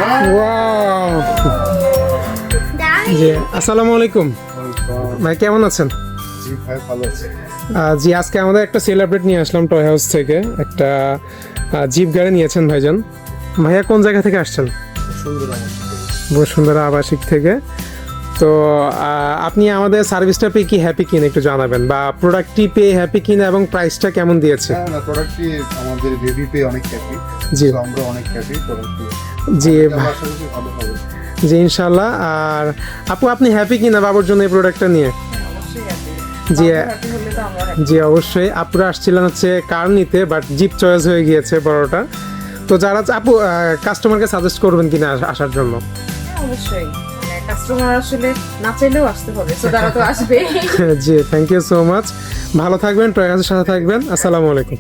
Wow, জি আসসালামু আলাইকুম ভাই, কেমন আছেন? জি ভাই, ভালো আছে। জি আজকে আমাদের একটা সেলিব্রেট নিয়ে আসলাম টয় হাউস থেকে, একটা জিপ গাড়ি নিয়েছেন ভাইজান। ভাইয়া কোন জায়গা থেকে আসছেন? বসুন্ধরা আবাসিক থেকে। তো আপনি আমাদের সার্ভিসটা পেয়ে কি হ্যাপি কিনা একটু জানাবেন, বা প্রোডাক্টটি পেয়ে হ্যাপি কিনা এবং প্রাইসটা কেমন দিয়েছে? হ্যাঁ, না প্রোডাক্টটি আমাদের বেবি পে অনেক হ্যাপি। জি। তো আমরা অনেক হ্যাপি প্রোডাক্টটি। জি আমরা আশা করছি ভালো হবে। জি ইনশাল্লাহ। আর আপু আপনি হ্যাপি কিনা বাবুর জন্য এই প্রোডাক্টটা নিয়ে? জি জি অবশ্যই। আপুরা আসছিলেন হচ্ছে কার নিতে, বাট জিপ চয়েস হয়ে গিয়েছে বড়টা। তো যারা আপু কাস্টমারকে সাজেস্ট করবেন কিনা আসার জন্য? অবশ্যই, কাস্টমার আসলে না চাইলেও আসতে হবে, তো তারা তো আসবে। জি থ্যাংক ইউ সো মাচ। ভালো থাকবেন, টয় হাউসের সাথে থাকবেন। আসসালামু আলাইকুম।